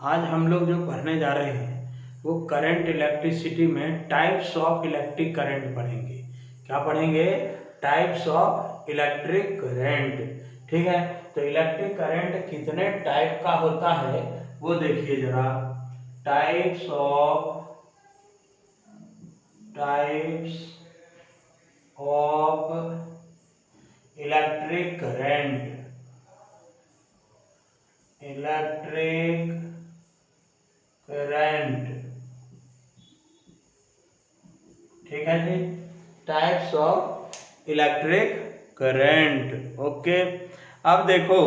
आज हम लोग जो पढ़ने जा रहे हैं वो करंट इलेक्ट्रिसिटी में टाइप्स ऑफ इलेक्ट्रिक करंट पढ़ेंगे। क्या पढ़ेंगे? Types of electric current. ठीक है, तो इलेक्ट्रिक करंट कितने टाइप का होता है वो देखिए जरा। Types of electric current. ठीक है जी, types of electric current. Okay, अब देखो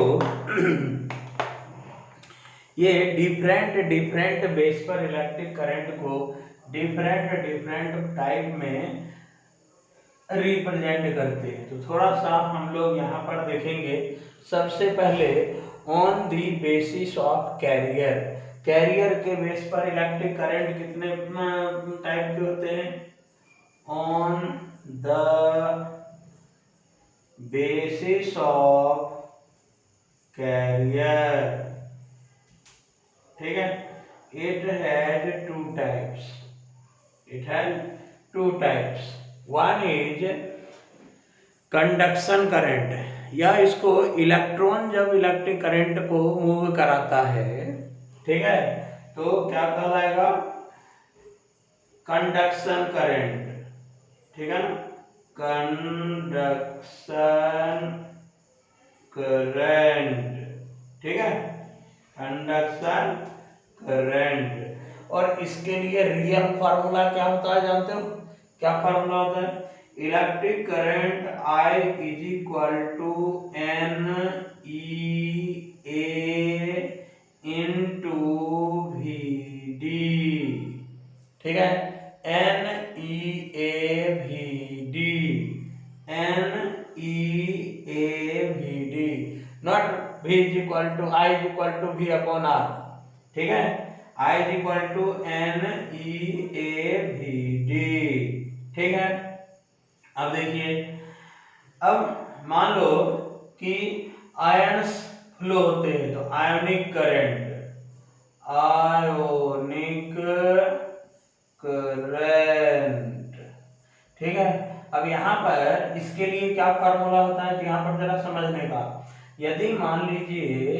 ये डिफरेंट बेस पर इलेक्ट्रिक करंट को डिफरेंट टाइप में रिप्रेजेंट करते हैं। तो थोड़ा सा हम लोग यहाँ पर देखेंगे। सबसे पहले on the basis of carrier के बेस पर इलेक्ट्रिक करंट कितने टाइप के होते हैं? On the basis of carrier. ठीक है, it has two types. One is conduction current, या इसको इलेक्ट्रॉन जब इलेक्ट्रिक करंट को मूव कराता है, ठीक है, तो क्या कहलाएगा? Conduction current. ठीक है ना, कंडक्शन करंट। ठीक है, कंडक्शन करंट। और इसके लिए रियल फार्मूला क्या होता है जानते हो? क्या फार्मूला होता है? Electric current I is equal to n e A into v d. ठीक है, n e A v d, not V is equal to I is equal to V upon R। ठीक है, I is equal to n e A v d. ठीक है, अब देखिए, अब मान लो कि आयन्स फ्लो होते हैं, तो आयोनिक करंट ठीक है। अब यहाँ पर इसके लिए क्या फार्मूला होता है, तो यहाँ पर जरा समझने का। यदि मान लीजिए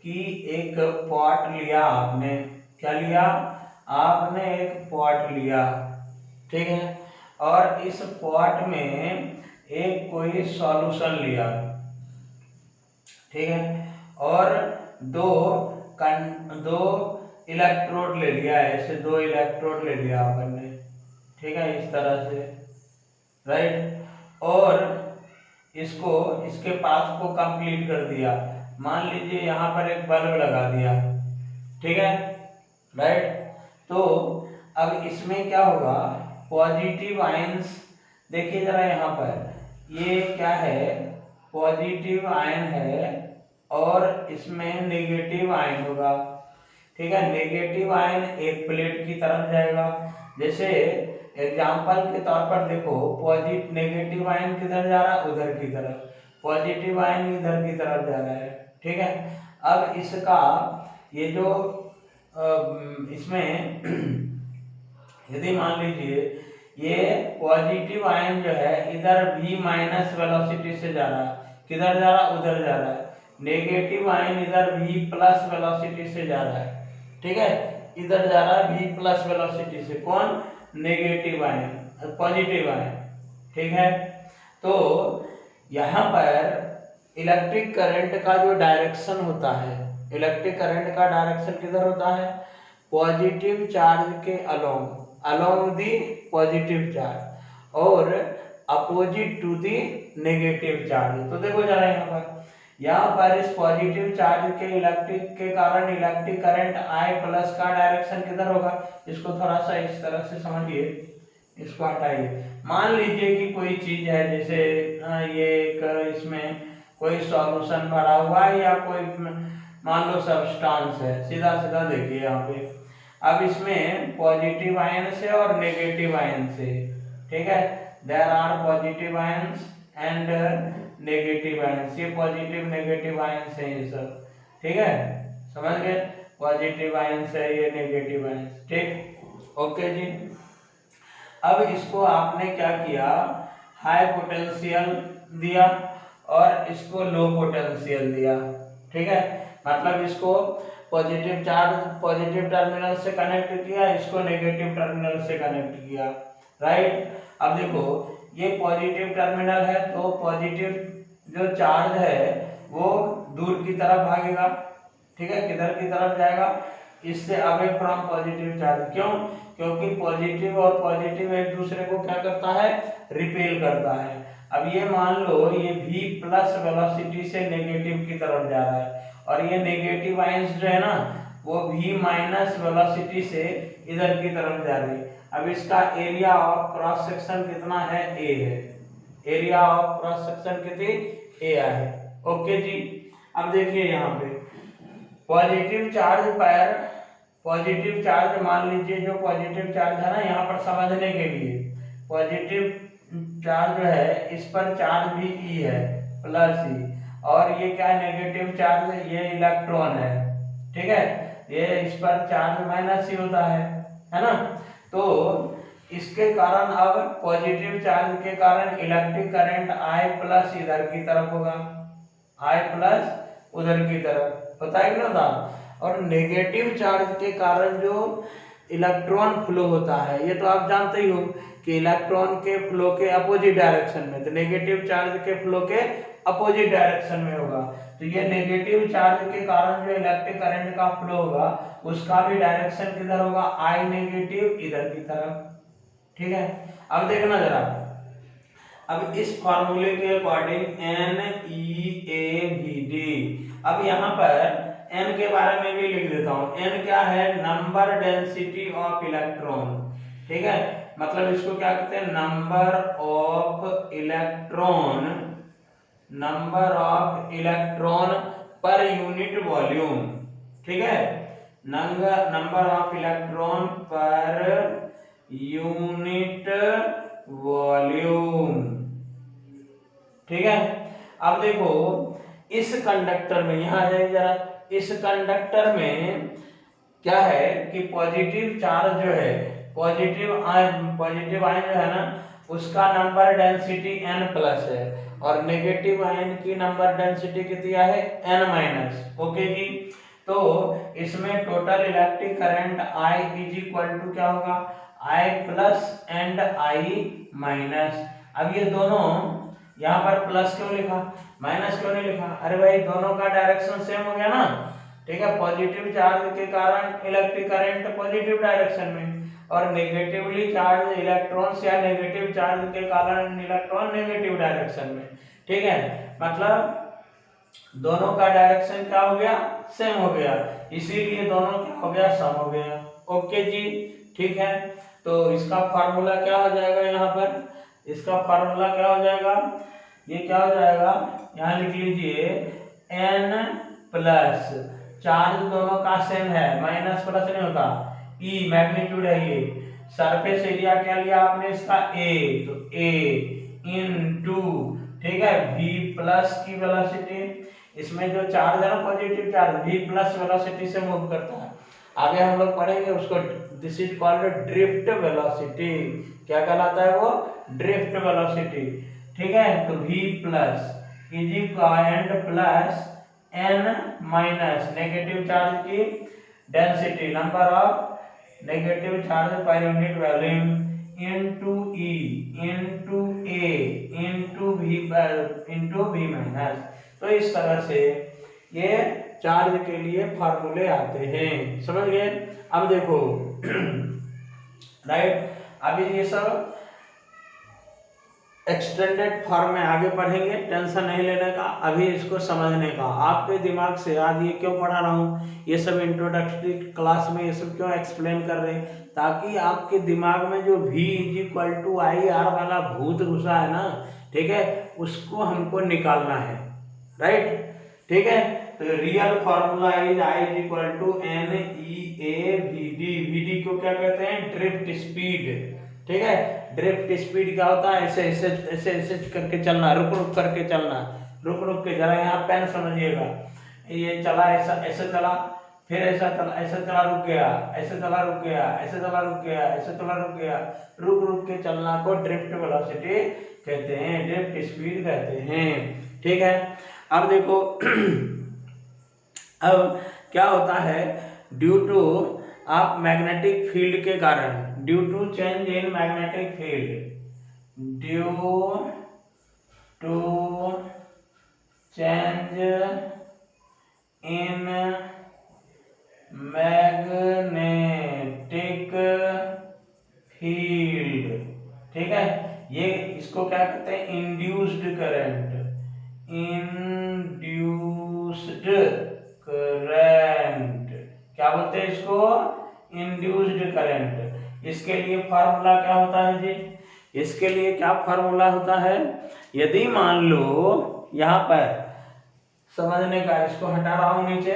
कि एक पॉट लिया आपने, क्या लिया? आपने एक पॉट लिया, ठीक है, और इस पॉट में एक कोई सॉल्यूशन लिया, ठीक है, और दो इलेक्ट्रोड ले लिया, ऐसे दो इलेक्ट्रोड ले लिया आपने, ठीक है, इस तरह से, राइट, और इसके पाथ को कंप्लीट कर दिया। मान लीजिए यहाँ पर एक बल्ब लगा दिया, ठीक है, राइट। तो अब इसमें क्या होगा? पॉजिटिव आयंस, देखिए जरा यहाँ पर, ये क्या है? पॉजिटिव आयन है और इसमें नेगेटिव आयन होगा। ठीक है, नेगेटिव आयन एक प्लेट की तरफ जाएगा। जैसे एग्जाम्पल के तौर पर देखो, पॉजिटिव नेगेटिव आयन किधर जा रहा है? उधर की तरफ। पॉजिटिव आयन इधर की तरफ जा रहा है। ठीक है, अब इसका ये जो इसमें यदि मान लीजिए ये पॉजिटिव आयन जो है इधर v माइनस वेलोसिटी से जा रहा है, किधर जा रहा है? उधर जा रहा है। नेगेटिव आयन इधर v प्लस वेलोसिटी से जा रहा है, ठीक है, इधर जा रहा है v प्लस वेलोसिटी से। कौन? Negative ion, positive ion. ठीक है, तो यहाँ पर इलेक्ट्रिक करंट का जो डायरेक्शन होता है, इलेक्ट्रिक करंट का डायरेक्शन किधर होता है? पॉजिटिव चार्ज के अलोंग दी पॉजिटिव चार्ज और opposite to the negative charge. तो देखो जरा यहाँ पर इस पॉजिटिव चार्ज के इलेक्ट्रिक के कारण इलेक्ट्रिक करंट I प्लस का डायरेक्शन किधर होगा? इसको थोड़ा सा इस तरह से समझिए, इसको हटाइए। मान लीजिए कि कोई चीज है, जैसे ये एक इसमें कोई सॉल्यूशन भरा हुआ है या कोई मान लो सब्सटेंस है, सीधा सीधा देखिए यहाँ पे। अब इसमें पॉजिटिव आयन से और नेगेटिव आयन से, ठीक है, there are positive ions and negative ions. ये पॉजिटिव नेगेटिव आयंस है ये सब, ठीक है, समझ गए? पॉजिटिव आयंस है, ये नेगेटिव आयंस। ठीक, ओके जी। अब इसको आपने क्या किया, हाई पोटेंशियल दिया और इसको लो पोटेंशियल दिया। ठीक है, मतलब इसको पॉजिटिव चार्ज पॉजिटिव टर्मिनल से कनेक्ट किया, इसको नेगेटिव टर्मिनल से कनेक्ट किया, राइट। अब देखो ये पॉजिटिव टर्मिनल है तो पॉजिटिव जो चार्ज है वो दूर की तरफ भागेगा। ठीक है, किधर की तरफ जाएगा, इससे अवे फ्रॉम पॉजिटिव चार्ज। क्यों, क्योंकि पॉजिटिव और पॉजिटिव एक दूसरे को क्या करता है, रिपेल करता है। अब ये मान लो ये v प्लस वेलोसिटी से नेगेटिव की तरफ जा रहा है और ये नेगेटिव आयंस जो है ना वो v माइनस वेलोसिटी से इधर की तरफ जा रही है। अब इसका एरिया ऑफ क्रॉस सेक्शन कितना है, a है। एरिया ऑफ क्रॉस सेक्शन कितनी, a है। ओके जी। अब देखिए यहाँ पे पॉजिटिव चार्ज पर पॉजिटिव चार्ज, मान लीजिए जो पॉजिटिव चार्ज है ना, यहाँ पर समझने के लिए पॉजिटिव चार्ज जो है इस पर चार्ज भी E है प्लस E, और ये क्या है, नेगेटिव चार्ज, ये इलेक्ट्रॉन है। ठीक है, ये इस पर चार्ज माइनस ही होता है ना। तो इसके कारण अब पॉजिटिव चार्ज के कारण इलेक्ट्रिक करंट I प्लस इधर की तरफ होगा, I प्लस उधर की तरफ होता है कि ना था। और नेगेटिव चार्ज के कारण जो इलेक्ट्रॉन फ्लो होता है, ये तो आप जानते ही हो कि इलेक्ट्रॉन के फ्लो के अपोजिट डायरेक्शन में, तो नेगेटिव चार्ज के फ्लो के अपोजिट डायरेक्शन में होगा। तो ये नेगेटिव चार्ज के कारण जो इलेक्ट्रिक करंट का फ्लो होगा उसका भी डायरेक्शन किधर होगा, I नेगेटिव इधर की तरफ। ठीक है, अब देखना जरा, अब इस फॉर्मूले के अकॉर्डिंग NeAVD, अब यहाँ पर n के बारे में भी लिख देता हूँ। n क्या है, नंबर डेंसिटी ऑफ इलेक्ट्रॉन। ठीक है, मतलब इसको क्या कहते हैं, नंबर ऑफ इलेक्ट्रॉन पर यूनिट वॉल्यूम। ठीक है, नंबर ऑफ इलेक्ट्रॉन पर यूनिट वॉल्यूम। ठीक है, अब देखो इस कंडक्टर में, यहाँ आ जाइए जरा, इस कंडक्टर में क्या है कि पॉजिटिव चार्ज जो है, पॉजिटिव आयन जो है ना उसका नंबर डेंसिटी n प्लस है और नेगेटिव आयन की नंबर डेंसिटी कितनी है, n माइनस। ओके जी। तो इसमें total electric current I is equal to क्या होगा, I plus and I minus. अब ये दोनों यहाँ पर प्लस क्यों लिखा, माइनस क्यों नहीं लिखा, अरे भाई दोनों का डायरेक्शन सेम हो गया ना। ठीक है, पॉजिटिव चार्ज के कारण इलेक्ट्रिक करंट पॉजिटिव डायरेक्शन में और नेगेटिवली चार्ज इलेक्ट्रॉन्स या नेगेटिव चार्ज के कारण इलेक्ट्रॉन नेगेटिव डायरेक्शन में। ठीक है, मतलब दोनों का डायरेक्शन क्या हो गया, सेम हो गया, इसीलिए दोनों क्या हो गया, सम हो गया। ओके जी, ठीक है। तो इसका फार्मूला क्या हो जाएगा, यहाँ पर इसका फार्मूला क्या हो जाएगा, ये क्या हो जाएगा, यहाँ लिख लीजिए n प्लस, चार्ज दोनों का सेम है, माइनस प्लस नहीं होता, E मैग्नीट्यूड है ये, सरफेस एरिया क्या लिया आपने इसका A, तो A इनटू, ठीक है, V प्लस की वेलोसिटी, इसमें जो चार्ज है ना positive charge V plus velocity से मूव करता है। आगे हम लोग पढ़ेंगे उसको, this is called drift velocity. क्या कहलाता है वो, ड्रिफ्ट वेलोसिटी। ठीक है, तो V plus is equal plus n minus negative charge की density, number of negative charge per unit volume into E into A into V minus. तो इस तरह से ये चार्ज के लिए फार्मूले आते हैं, समझ गए। अब देखो राइट, अभी ये सब एक्सटेंडेड फॉर्म में आगे पढ़ेंगे, टेंशन नहीं लेने का, अभी इसको समझने का। आपके दिमाग से आज ये क्यों पढ़ा रहा हूँ, ये सब इंट्रोडक्टरी क्लास में ये सब क्यों एक्सप्लेन कर रहे हैं, ताकि आपके दिमाग में जो V is equal to IR वाला भूत घुसा है ना, ठीक है, उसको हमको निकालना है, राइट। ठीक है, तो real formula is I is equal to NeAVD। VD को क्या कहते हैं, ड्रिफ्ट स्पीड। ठीक है, ड्रिफ्ट स्पीड क्या होता है, ऐसे ऐसे ऐसे ऐसे करके चलना, रुक रुक करके चलना, रुक रुक के, जरा यहाँ पेन समझिएगा, ये चला ऐसा ऐसे चला, फिर ऐसा चला रुक गया, ऐसे चला रुक गया, ऐसे चला रुक गया, ऐसे चला रुक गया, रुक रुक के चलना को ड्रिफ्ट वेलोसिटी कहते हैं, ड्रिफ्ट स्पीड कहते हैं। ठीक है, अब देखो अब क्या होता है, ड्यू टू आप मैग्नेटिक फील्ड के कारण, due to change in magnetic field, due to change in magnetic field, ठीक है, ये इसको क्या कहते हैं, इंड्यूस्ड करंट, इंड्यूस्ड करंट, क्या बोलते हैं इसको, इंड्यूस्ड करंट। इसके लिए फार्मूला क्या होता है जी, इसके लिए क्या फार्मूला होता है, यदि मान लो यहाँ पर समझने का, इसको हटा रहा हूं नीचे,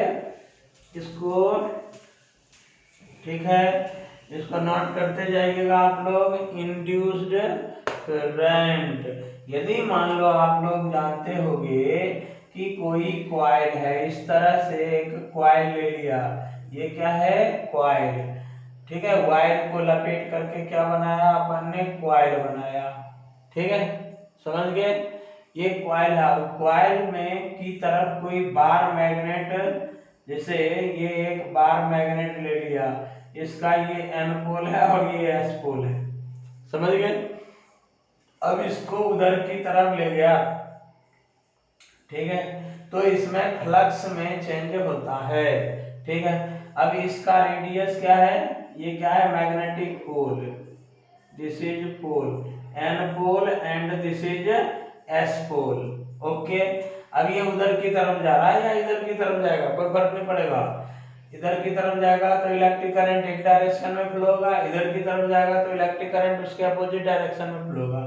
इसको, ठीक है, इसको नोट करते जाइएगा आप लोग, इंड्यूस्ड करंट। यदि मान लो आप लोग जानते होंगे कि कोई कॉइल है, इस तरह से एक कॉइल ले लिया, ये क्या है, कॉइल, ठीक है, वायर को लपेट करके क्या बनाया अपन ने, कॉइल बनाया, ठीक है, समझ गए, ये कॉइल है, कॉइल में की तरफ कोई बार मैग्नेट, जैसे ये एक बार मैग्नेट ले लिया, इसका ये एन पोल है और ये एस पोल है, समझ गए। अब इसको उधर की तरफ ले गया, ठीक है, तो इसमें फ्लक्स में चेंज होता है, ठीक है। अब इसका रेडियस क्या है, ये क्या है, magnetic pole, this is pole, N pole and this is S pole, okay. अब ये उधर की तरफ जा रहा है या इधर की तरफ जाएगा, कोई फर्क नहीं पड़ेगा, इधर की तरफ जाएगा तो इलेक्ट्रिक करंट एक डायरेक्शन में फ्लो होगा, इधर की तरफ जाएगा तो इलेक्ट्रिक करंट उसके अपोजिट डायरेक्शन में फ्लो होगा।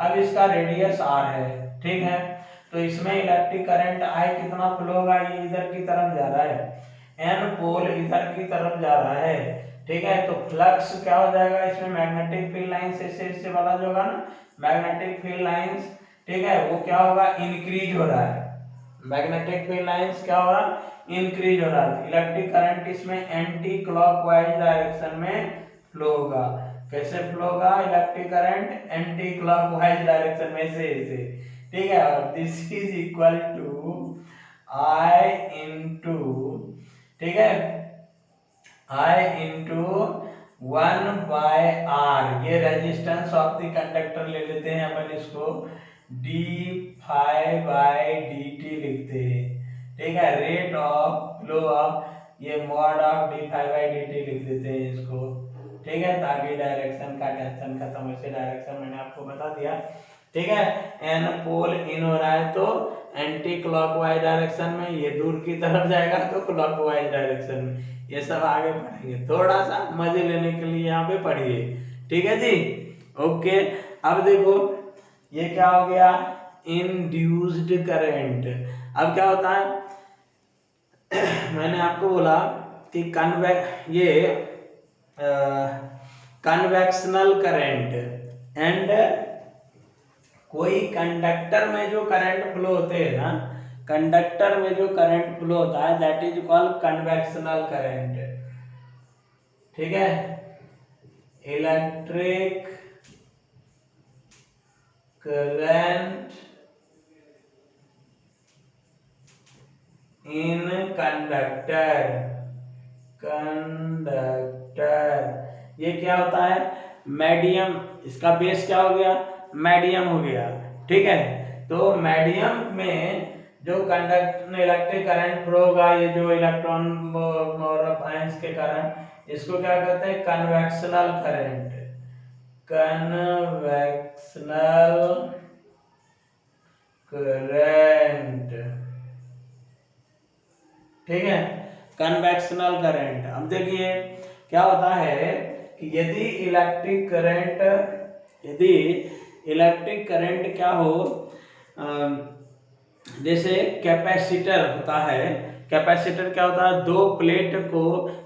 अब इसका रेडियस आर है, ठीक है, तो इसमें इलेक्ट्रिक करंट आई कितना फ्लो होगा, ये इधर की तरफ जा रहा है, एन पोल इधर की तरफ जा रहा है, ठीक है, तो फ्लक्स क्या हो जाएगा, इसमें मैग्नेटिक फील्ड लाइंस इससे वाला जो होगा ना, मैग्नेटिक फील्ड लाइंस, ठीक है, वो क्या होगा, इंक्रीज हो रहा है, मैग्नेटिक फील्ड लाइंस क्या हो रहा है, इंक्रीज हो रहा है, इलेक्ट्रिक करंट इसमें एंटी क्लॉकवाइज डायरेक्शन में फ्लो होगा। कैसे फ्लो होगा, electric current anti clockwise direction में से ऐसे, ठीक है, और this is equal to I into, ठीक है, आई इंटू 1/r, ये रेजिस्टेंस ऑफ द कंडक्टर ले लेते हैं अपन, इसको d∅/dt लिखते हैं, ठीक है, रेट ऑफ फ्लो ऑफ, ये मॉड ऑफ d∅/dt लिख देते हैं इसको, ठीक है, ताकि डायरेक्शन का टेंशन खत्म हो, इसे डायरेक्शन मैंने आपको बता दिया, ठीक है। एन पोल इन हो रहा है तो एंटी क्लॉकवाइज डायरेक्शन में, ये दूर की तरफ जाएगा तो क्लॉकवाइज डायरेक्शन में, ये सब आगे पढ़ेंगे, थोड़ा सा मजे लेने के लिए यहाँ पे पढ़िए, ठीक है जी, ओके। अब देखो ये क्या हो गया, इंड्यूस्ड करंट। अब क्या होता है, मैंने आपको बोला कि कन्वेक्शनल करंट एंड कोई कंडक्टर में जो करंट फ्लो होते हैं ना, कंडक्टर में जो करंट फ्लो होता है that is called convectional current, ठीक है, इलेक्ट्रिक करंट इन कंडक्टर, ये क्या होता है, मीडियम, इसका बेस क्या हो गया, मीडियम हो गया, ठीक है, तो मीडियम में जो इलेक्ट्रिक करंट फ्लो होगा, ये जो इलेक्ट्रॉन और आयंस के कारण, इसको क्या कहते हैं, कन्वेक्शनल करंट, कन्वेक्शनल करंट, ठीक है, कन्वेक्शनल करंट। अब देखिए क्या होता है कि यदि इलेक्ट्रिक करंट क्या हो, जैसे कैपेसिटर होता है, कैपेसिटर क्या होता है, दो प्लेट को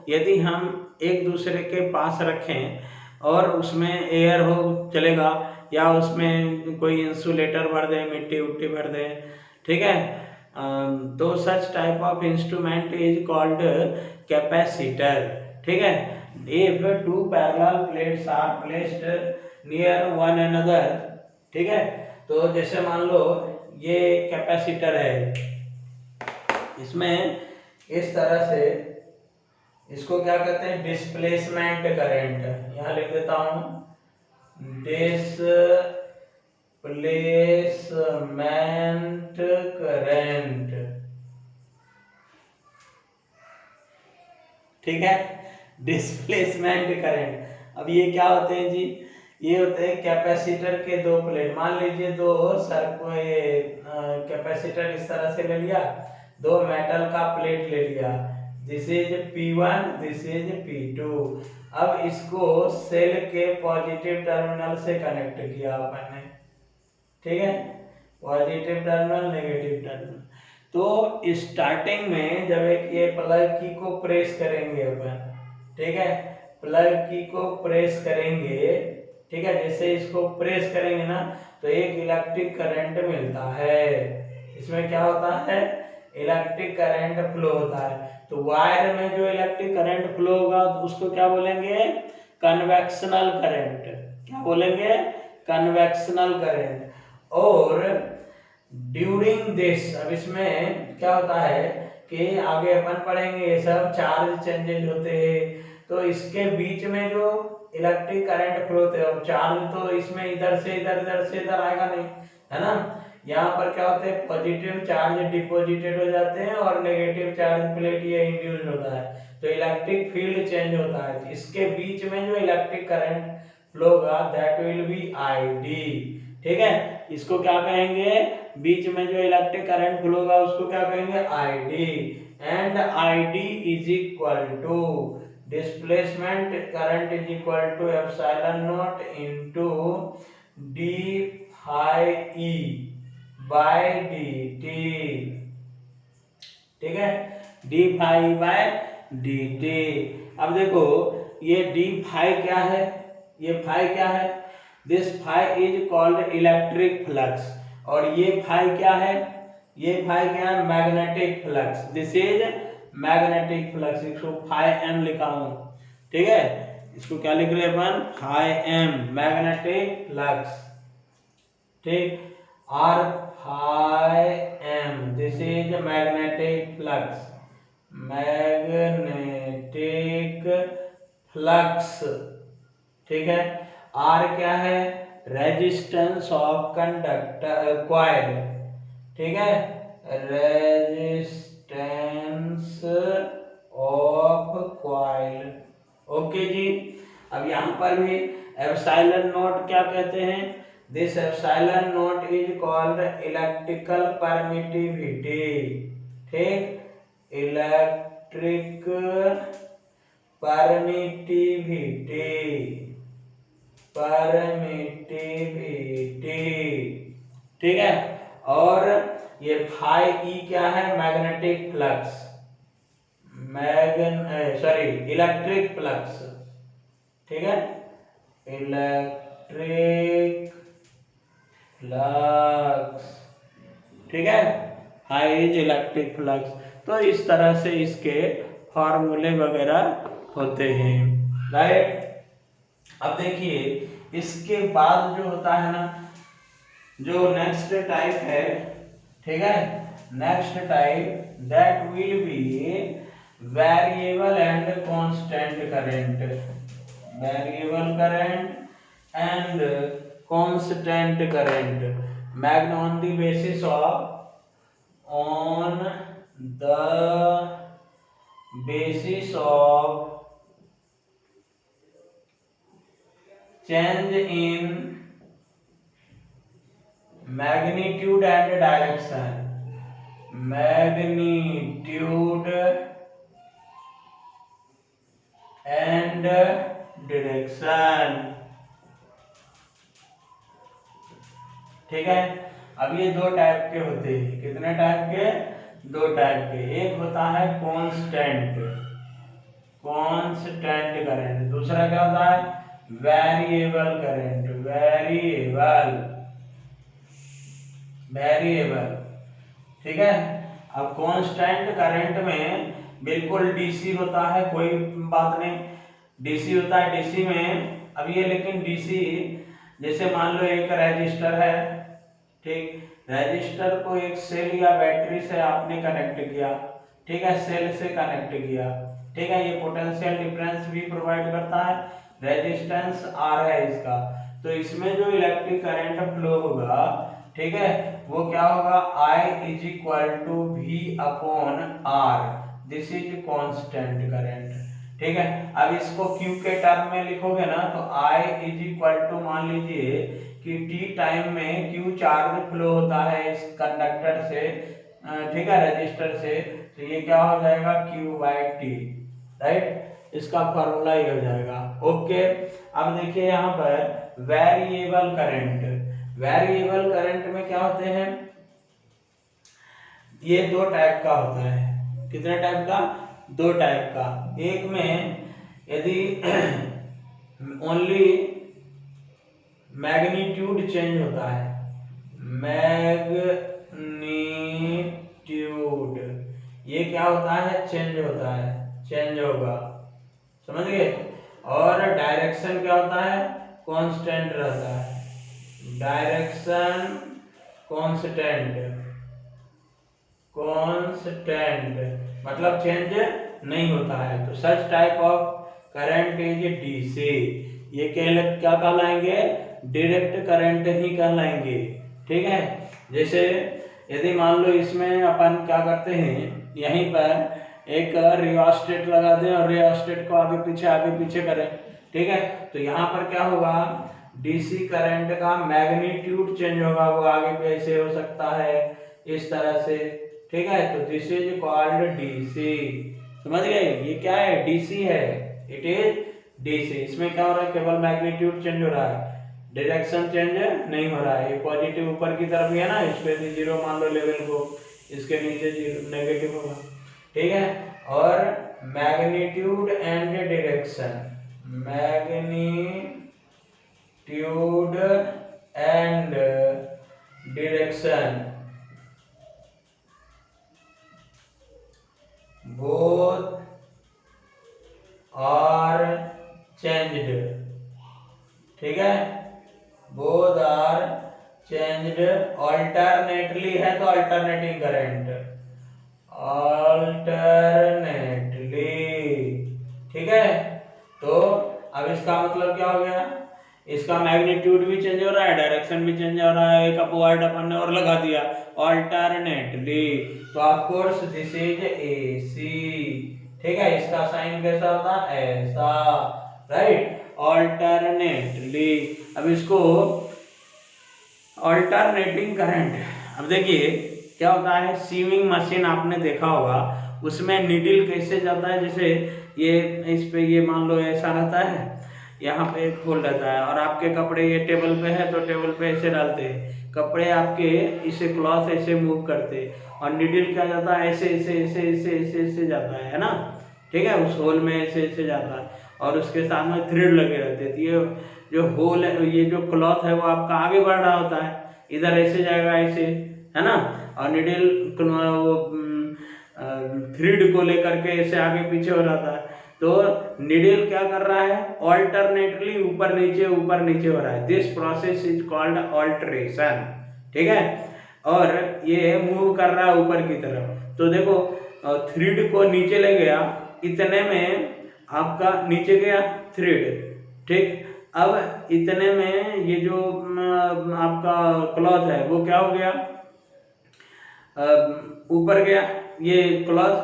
यदि हम एक दूसरे के पास रखें और उसमें एयर हो चलेगा, या उसमें कोई इंसुलेटर भर दें, मिट्टी उट्टी भर दें, ठीक है, तो such type of instrument is called capacitor, ठीक है। If two parallel plates are placed near one another, ठीक है, तो जैसे मान लो ये कैपेसिटर है, इसमें इस तरह से इसको क्या कहते हैं, डिस्प्लेसमेंट करंट, यहाँ लिख देता हूं डिस्प्लेसमेंट करंट, ठीक है, डिस्प्लेसमेंट करंट। अब ये क्या होते हैं जी, ये होते हैं कैपेसिटर के दो प्लेट, मान लीजिए दो कैपेसिटर इस तरह से ले लिया, दो मेटल का प्लेट ले लिया, this is P1, this is P2। अब इसको सेल के पॉजिटिव टर्मिनल से कनेक्ट किया अपन ने, ठीक है, पॉजिटिव टर्मिनल नेगेटिव टर्मिनल। तो स्टार्टिंग में जब एक ये प्लग की को प्रेस करेंगे अपन, ठीक है, प्लग की को प्रेस करेंगे, ठीक है, जैसे इसको प्रेस करेंगे ना तो एक इलेक्ट्रिक करंट मिलता है, इसमें क्या होता है, इलेक्ट्रिक करंट फ्लो होता है। तो वायर में जो इलेक्ट्रिक करंट फ्लो होगा तो उसको क्या बोलेंगे, कन्वेक्शनल करंट, क्या बोलेंगे, कन्वेक्शनल करंट। और ड्यूरिंग दिस, अब इसमें क्या होता है कि आगे अपन पढ़ेंगे ये सब चार्ज चेंजेज होते हैं, तो इसके बीच में जो इलेक्ट्रिक करंट फ्लो होते हैं, चार्ज तो इसमें इधर से इधर, इधर से इधर आएगा नहीं, है ना, यहाँ पर क्या होते हैं, पॉजिटिव चार्ज डिपॉजिटेड हो जाते हैं और नेगेटिव चार्ज प्लेट ये इंड्यूस्ड होता है, तो इलेक्ट्रिक फील्ड चेंज होता है। इसके बीच में जो इलेक्ट्रिक करंट फ्लो होगा दैट विल बी ID, ठीक है, इसको क्या कहेंगे, बीच में जो इलेक्ट्रिक करंट फ्लो होगा उसको क्या कहेंगे, ID। And ID is equal to displacement current is equal to epsilon not into d phi E by dt, ठीक है, d phi बाय dt। अब देखो ये d phi क्या है, ये phi क्या है, this phi is called electric flux, और ये phi क्या है, ये phi क्या है, magnetic flux, this is magnetic flux, इसको phi m लिखा हूं, ठीक है, इसको क्या लिख रहे हैं अपन, phi m मैग्नेटिक फ्लक्स, ठीक, और phi m this is magnetic flux, magnetic flux, ठीक है। R क्या है, रेजिस्टेंस ऑफ कंडक्टर कॉइल, ठीक है, रेजिस्टेंस ऑफ कॉइल, ओके जी। अब यहाँ पर भी एप्सिलॉन नॉट क्या कहते हैं, this epsilon not is called electrical permittivity, ठीक, इलेक्ट्रिक परमिटिविटी, ठीक है। और ये phi E क्या है, मैग्नेटिक फ्लक्स, इलेक्ट्रिक फ्लक्स, ठीक है, इलेक्ट्रिक फ्लक्स, ठीक है, phi इज इलेक्ट्रिक फ्लक्स। तो इस तरह से इसके फॉर्मूले वगैरह होते हैं, राइट। अब देखिए इसके बाद जो होता है ना, जो नेक्स्ट टाइप है, ठीक है, next type that will be variable and constant current, variable current and constant current, मैग्न on the basis of, on the basis of change in magnitude and direction, magnitude and direction, ठीक है। अब ये दो type के होते हैं, कितने टाइप के, दो टाइप के, एक होता है कांस्टेंट, कांस्टेंट करंट, दूसरा क्या होता है, वेरिएबल करंट, वेरिएबल, ठीक है। अब कांस्टेंट करंट में बिल्कुल डीसी होता है, कोई बात नहीं, डीसी होता है। डीसी में अब ये, लेकिन डीसी जैसे मान लो एक रजिस्टर है, ठीक, रजिस्टर को एक सेल या बैटरी से आपने कनेक्ट किया, ठीक है, सेल से कनेक्ट किया, ठीक है, ये पोटेंशियल डिफरेंस भी प्रोवाइड करता है, रेजिस्टेंस आर है इसका, तो इसमें जो इलेक्ट्रिक करंट फ्लो होगा, ठीक है, वो क्या होगा, I is equal to v upon R, this is constant current, ठीक है। अब इसको Q के टर्म में लिखोगे ना तो I इज इक्वल टू, मान लीजिए कि T टाइम में Q चार्ज फ्लो होता है इस कंडक्टर से, ठीक है, रजिस्टर से, तो ये क्या हो जाएगा, Q बाई टी, राइट, इसका फॉर्मूला ये हो जाएगा। ओके, अब देखिए यहाँ पर वेरिएबल करंट, वेरिएबल करंट में क्या होते हैं, ये दो टाइप का होता है, कितने टाइप का, दो टाइप का। एक में यदि ओनली मैग्नीट्यूड चेंज होता है, मैग्नीट्यूड, ये क्या होता है, चेंज होता है, चेंज होगा, समझ गए। और डायरेक्शन क्या होता है, कांस्टेंट रहता है, डायरेक्शन कांस्टेंट, कांस्टेंट मतलब चेंज नहीं होता है, तो such type of current is DC, ये क्या कहलाएंगे, डायरेक्ट करंट ही कहलाएंगे, ठीक है। जैसे यदि मान लो इसमें अपन क्या करते हैं, यहीं पर एक रियोस्टेट लगा दें और रियोस्टेट को आगे पीछे करें, ठीक है, तो यहाँ पर क्या होगा, डीसी करंट का मैग्नीट्यूड चेंज होगा, वो आगे पीछे हो सकता है इस तरह से, ठीक है, तो दिस इज कॉल्ड डीसी, समझ गए, ये क्या है, डीसी है, इट इज डीसी। इसमें क्या हो रहा है, केवल मैग्नीट्यूड चेंज हो रहा है, डायरेक्शन चेंज नहीं हो रहा है, ये पॉजिटिव ऊपर की तरफ ही है ना, इस पे जीरो मान लो लेवल को, इसके नीचे जीरो नेगेटिव होगा, ठीक है। और magnitude and direction, magnitude and direction both are changed, ठीक है, both are changed alternately है तो अल्टरनेटिंग करंट, अल्टरनेटली, ठीक है। तो अब इसका मतलब क्या हो गया, इसका मैग्नीट्यूड भी चेंज हो रहा है, डायरेक्शन भी चेंज हो रहा है, एक अपवर्ड अपन ने और लगा दिया अल्टरनेटली, तो of course this is AC, ठीक है, इसका साइन कैसा होता है, ऐसा, राइट, अल्टरनेटली। अब इसको अल्टरनेटिंग करंट, अब देखिए क्या होता है, सीविंग मशीन आपने देखा होगा, उसमें नीडल कैसे जाता है, जैसे ये इस पे ये मान लो ऐसा रहता है, यहाँ पे एक होल रहता है, और आपके कपड़े ये टेबल पे है तो टेबल पे ऐसे डालते हैं कपड़े, आपके इसे क्लॉथ ऐसे मूव करते, और नीडल क्या जाता है, ऐसे ऐसे ऐसे ऐसे ऐसे ऐसे जाता है ना, ठीक है, उस होल में ऐसे ऐसे जाता है, और उसके साथ में थ्रेड लगे रहते हैं, ये जो होल है, ये जो क्लॉथ है वो आपका आगे बढ़ रहा होता है, इधर ऐसे जाएगा ऐसे, है ना, और नीडल वो थ्रेड को लेकर के ऐसे आगे पीछे हो रहा था, तो नीडल क्या कर रहा है, ऑल्टरनेटली ऊपर नीचे हो रहा है, this process is called alteration, ठीक है, और ये मूव कर रहा है ऊपर की तरफ, तो देखो थ्रेड को नीचे ले गया, इतने में आपका नीचे गया थ्रेड, ठीक, अब इतने में ये जो आपका क्लॉथ है वो क्या हो गया, ऊपर गया, ये क्लॉथ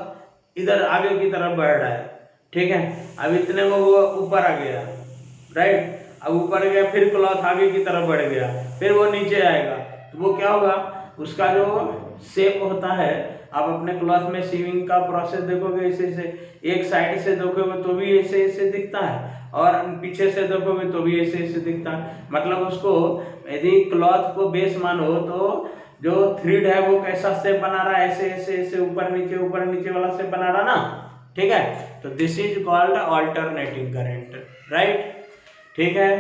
इधर आगे की तरफ बढ़ रहा है, ठीक है, अब इतने में वो ऊपर आ गया, राइट, अब ऊपर गया, फिर क्लॉथ आगे की तरफ बढ़ गया, फिर वो नीचे आएगा, तो वो क्या होगा, उसका जो शेप होता है, आप अपने क्लॉथ में सीविंग का प्रोसेस देखोगे, ऐसे ऐसे एक साइड से देखोगे तो भी ऐसे ऐसे दिखता है, और पीछे से देखोगे तो भी ऐसे ऐसे दिखता है, मतलब उसको यदि क्लॉथ को बेस मानो तो जो थ्रेड है वो कैसा शेप बना रहा है, ऐसे ऐसे ऐसे ऊपर नीचे वाला शेप बना रहा ना, ठीक है, तो this is called alternating current, right, ठीक है।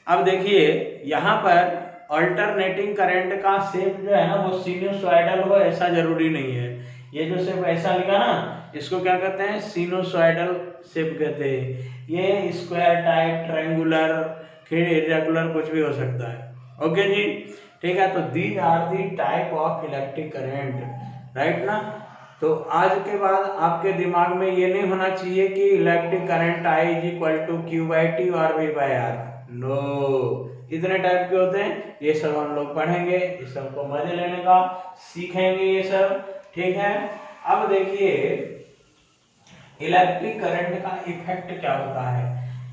अब देखिए यहाँ पर अल्टरनेटिंग करंट का शेप जो है ना वो सिनुसॉइडल हो, ऐसा जरूरी नहीं है, ये जो शेप ऐसा लिखा ना इसको क्या कहते हैं, सिनुसॉइडल शेप कहते हैं। ये स्क्वायर टाइप, ट्रायंगुलर, फिर इरेगुलर कुछ भी हो सकता है। ओके जी, ठीक है। तो these are the type of electric current, right ना। तो आज के बाद आपके दिमाग में ये नहीं होना चाहिए कि electric current I is equal to Q/T और V/R। नो, इतने टाइप के होते हैं, ये सब हम लोग पढ़ेंगे, इस सब को मजे लेने का सीखेंगे ये सब, ठीक है। अब देखिए इलेक्ट्रिक करंट का इफेक्ट क्या होता है।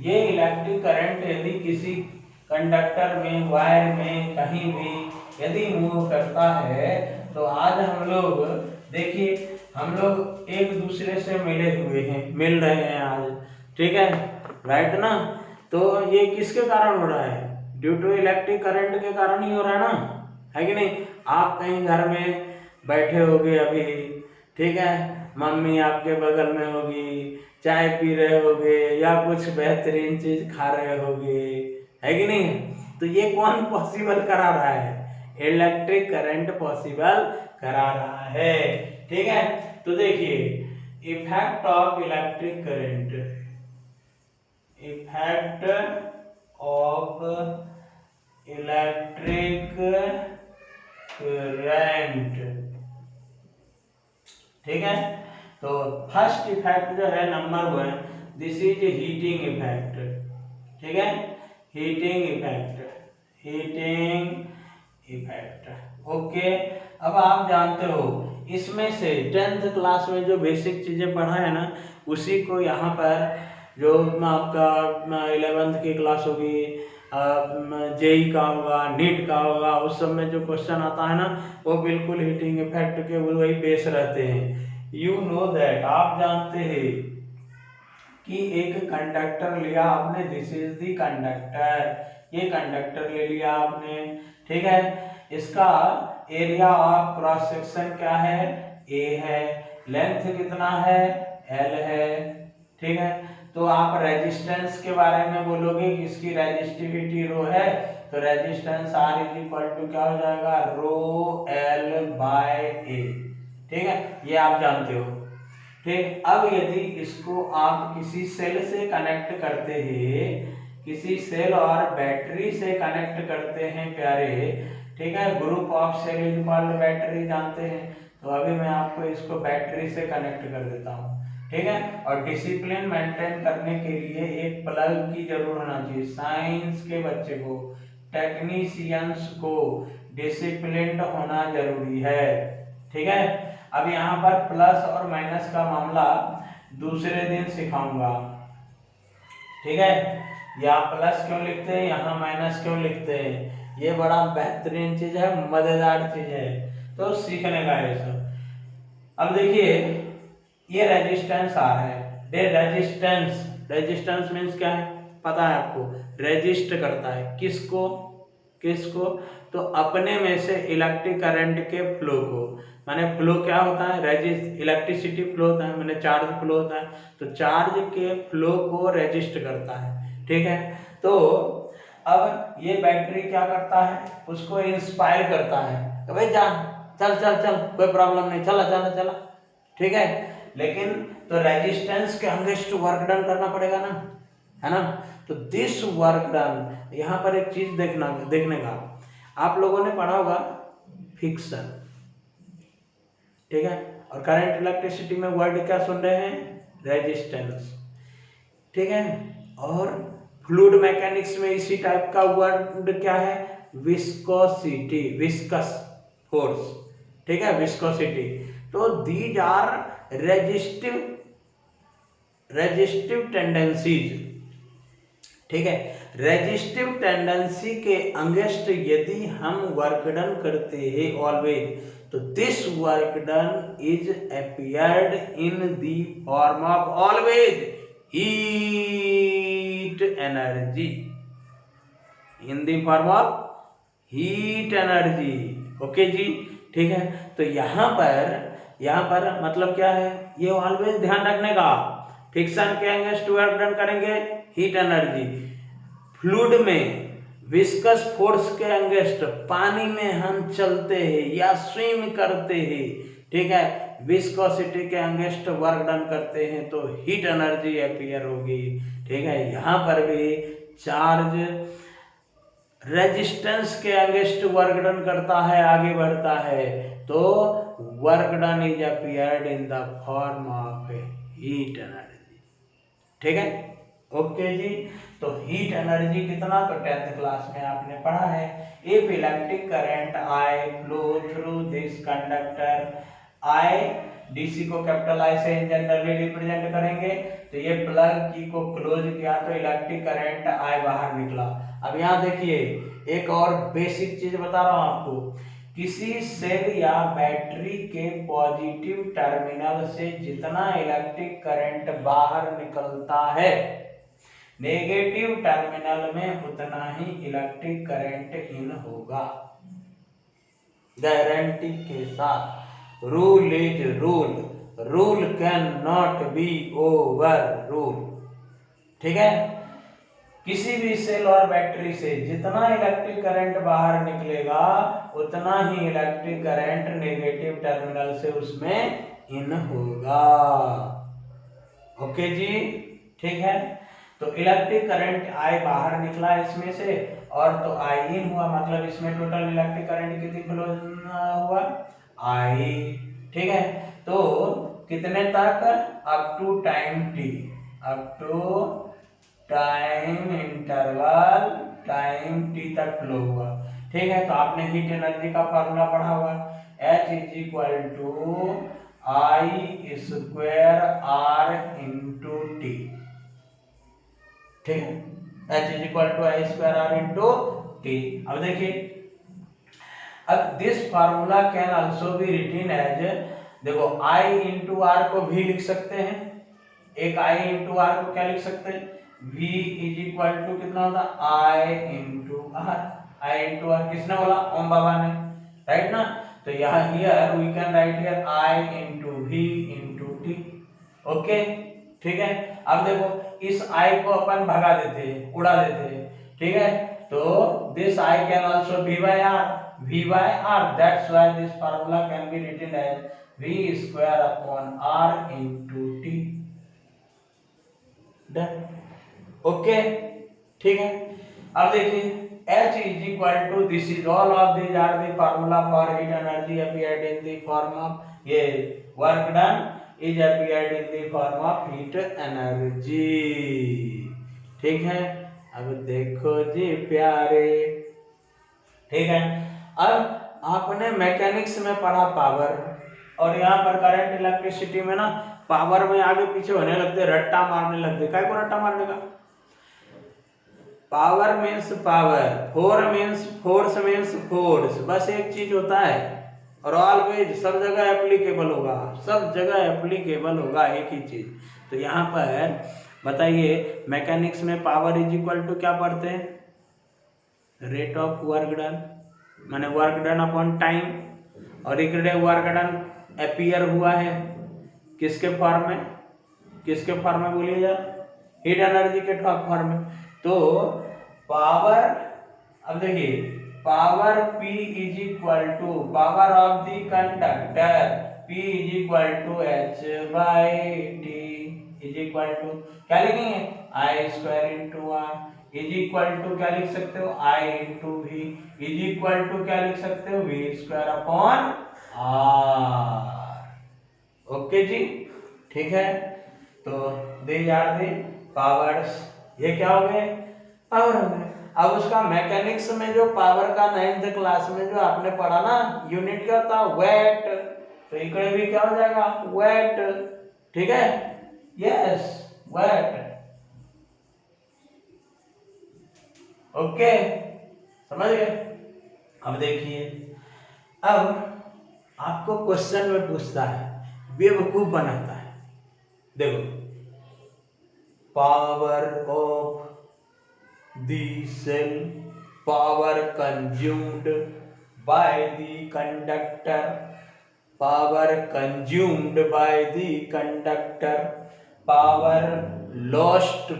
ये इलेक्ट्रिक करंट यदि किसी कंडक्टर में, वायर में, कहीं भी यदि मूव करता है तो आज हम लोग देखिए, हम लोग एक दूसरे से मिल रहे हैं आज, ठीक है, राइट ना। तो ये किसके कारण हो रहा है, ड्यू टू इलेक्ट्रिक करंट के कारण ही हो रहा है ना, है कि नहीं। आप कहीं घर में बैठे होगे अभी, ठीक है, मम्मी आपके बगल में होगी, चाय पी रहे होगे या कुछ बेहतरीन चीज खा रहे होगे, है कि नहीं। तो ये कौन पॉसिबल करा रहा है, इलेक्ट्रिक करंट पॉसिबल करा रहा है, ठीक है। तो देखिए effect of electric current, effect of electric current, ठीक है। तो फर्स्ट इफेक्ट जो है number 1, this is heating effect, ठीक है, heating effect, heating effect, okay. अब आप जानते हो इसमें से 10th क्लास में जो बेसिक चीजें पढ़ा है ना, उसी को यहाँ पर जो आपका 11th की क्लास होगी, जेई का होगा, नीट का होगा, उस सब में जो क्वेश्चन आता है ना, वो बिल्कुल हीटिंग इफेक्ट के वही बेस रहते हैं। यू नो दैट, आप जानते हैं कि एक कंडक्टर लिया आपने, दिस इज दी कंडक्टर, ये कंडक्टर ले लिया आपने, ठीक है। इसका एरिया ऑफ क्रॉस सेक्शन क्या है, ए है, लेंथ कितना है, एल है, ठीक है। तो आप रेजिस्टेंस के बारे में बोलोगे कि इसकी रेजिस्टिविटी रो है, तो resistance R is equal to क्या हो जाएगा, रो एल बाय ए, ठीक है, ये आप जानते हो, ठीक। अब यदि इसको आप किसी सेल से कनेक्ट करते हैं, किसी सेल और बैटरी से कनेक्ट करते हैं प्यारे, ठीक है, group of cell is called battery, जानते हैं। तो अभी मैं आपको इसको बैटरी से कनेक्ट कर देता हूँ, ठीक है। और डिसिप्लिन मेंटेन करने के लिए एक प्लग की जरूर होना चाहिए। साइंस के बच्चे को, टेक्नीशियंस को डिसिप्लिन होना जरूरी है, ठीक है। अब यहाँ पर प्लस और माइनस का मामला दूसरे दिन सिखाऊंगा, ठीक है। यहाँ प्लस क्यों लिखते हैं, यहाँ माइनस क्यों लिखते हैं, ये बड़ा बेहतरीन चीज है, मजेदार चीज है, तो सीखने का ये सब। अब देखिए ये रेजिस्टेंस आ रहा है, रेजिस्टेंस, रेजिस्टेंस मीन्स क्या है पता है आपको, रेजिस्ट करता है किसको, किसको, तो अपने में से इलेक्ट्रिक करंट के फ्लो को, माने फ्लो क्या होता है, रेजिस्ट, इलेक्ट्रिसिटी फ्लो होता है, माने चार्ज फ्लो होता है, तो चार्ज के फ्लो को रेजिस्ट करता है, ठीक है। तो अब ये बैटरी क्या करता है, उसको इंस्पायर करता है, तो भाई जा चल चल चल, कोई प्रॉब्लम नहीं, चला चला चला, ठीक है। लेकिन तो रेजिस्टेंस के अगेंस्ट वर्क डन करना पड़ेगा ना, है ना। तो दिस वर्क डन, यहाँ पर एक चीज देखने का, आप लोगों ने पढ़ा होगा फिक्शन, ठीक है, और करंट इलेक्ट्रिसिटी में वर्ड क्या सुन रहे हैं, रेजिस्टेंस, ठीक है। और फ्लूइड मैकेनिक्स में इसी टाइप का वर्ड क्या है, विस्कोसिटी, विस्कस फोर्स, ठीक है, विस्कोसिटी। तो दीज आर रेजिस्टिव टेंडेंसीज, ठीक है। रेजिस्टिव टेंडेंसी के अगेंस्ट यदि हम वर्क डन करते हैं ऑलवेज, तो this work done is appeared in the form of always heat energy, in the form of heat energy, okay जी, ठीक है। तो यहाँ पर मतलब क्या है, ये ऑलवेज ध्यान रखने का, फिक्शन के अगेंस्ट वर्क डन करेंगे हीट एनर्जी, फ्लूइड में विस्कस फोर्स के अगेंस्ट, पानी में हम चलते हैं या स्विम करते हैं, ठीक है, विस्कोसिटी के अगेंस्ट वर्क डन करते हैं तो हीट एनर्जी अपीयर होगी। ठीक है, यहाँ पर भी चार्ज रेजिस्टेंस के अगेंस्ट वर्क डन करता है, आगे बढ़ता है, तो work done is appeared in the form of heat energy. ठीक है, ओके जी। तो हीट एनर्जी कितना, तो 10th क्लास में आपने पढ़ा है। If electric current I flow through this conductor, I DC को कैपिटल आई से जनरली रिप्रेजेंट करेंगे, तो ये प्लग की को क्लोज किया तो इलेक्ट्रिक करंट आई बाहर निकला। अब यहाँ देखिए एक और बेसिक चीज बता रहा हूं आपको, किसी सेल या बैटरी के पॉजिटिव टर्मिनल से जितना इलेक्ट्रिक करंट बाहर निकलता है, नेगेटिव टर्मिनल में उतना ही इलेक्ट्रिक करंट इन होगा, गारंटी के साथ। Rule is rule, rule can not be over rule. ठीक है, किसी भी सेल और बैटरी से जितना इलेक्ट्रिक करंट बाहर निकलेगा उतना ही इलेक्ट्रिक करंट नेगेटिव टर्मिनल से उसमें इन होगा। ओके जी, ठीक है। तो इलेक्ट्रिक करंट आई बाहर निकला इसमें से, और तो आई इन हुआ, मतलब इसमें टोटल इलेक्ट्रिक करंट कितनी फ्लो हुआ, आई। ठीक है, तो कितने तक, up to time t, up to time interval time t तक फ्लो हुआ। ठीक है, तो आपने हीट एनर्जी का फॉर्मूला पढ़ा हुआ, H is equal to I square R into t. ठीक है, H is equal to I square R into t. अब देखिए, अब this formula can also be written as, देखो आई इंटू आर को भी लिख सकते हैं, एक आई इंटू आर को क्या लिख सकते हैं, V इज इक्वल टू कितना होता, I into R. I into R किसने बोला, ओम बाबा ने, राइट ना। तो यहाँ here we can write here I into V into T. Okay, ठीक है। अब देखो इस आई को अपन भगा देते हैं, उड़ा देते हैं। ठीक है, तो this I can also be by R, V by R. That's why this formula can be written as V square upon R into T. Done. Okay, ठीक है। अब देखिए H is equal to, this is all of these are the formula for heat energy appeared in the form of ये work done is appeared in the form of heat energy। ठीक है, अब देखो जी प्यारे, ठीक है। अब आपने मैकेनिक्स में पढ़ा पावर, और यहाँ पर करंट इलेक्ट्रिसिटी में ना पावर में आगे पीछे होने लगते, रट्टा मारने लगते। काय को रट्टा मारने का, power means power, four means force means force, बस एक चीज होता है, और ऑलवेज सब जगह एप्लीकेबल होगा, सब जगह एप्लीकेबल होगा एक ही चीज। तो यहाँ पर बताइए मैकेनिक्स में पावर इज इक्वल टू क्या पढ़ते हैं, रेट ऑफ वर्क डन, माने वर्क डन अपॉन टाइम, और इकडे वर्क डन अपीयर हुआ है किसके फॉर्म में, किसके फॉर्म में बोलिए यार, हीट एनर्जी के फॉर्म में। तो पावर, अब देखिए power P is equal to power of the conductor, P is equal to H by T is equal to क्या लिखेंगे, I square into R is equal to क्या लिख सकते हो, I into V is equal to क्या लिख सकते हो, V square upon R. Okay जी, ठीक है। तो दीज आर दी पावर्स, ये क्या हो गए, पावर हो गए। अब उसका मैकेनिक्स में जो पावर का 9th क्लास में जो आपने पढ़ा ना, यूनिट क्या होता है, वेट, तो इकडे भी क्या हो जाएगा, वेट। ठीक है, यस वेट। ओके, समझ गए। अब देखिए, अब आपको क्वेश्चन में पूछता है, बेवकूफ बनाता है। देखो, power of the cell, power consumed by the conductor, power consumed by the conductor, power lost,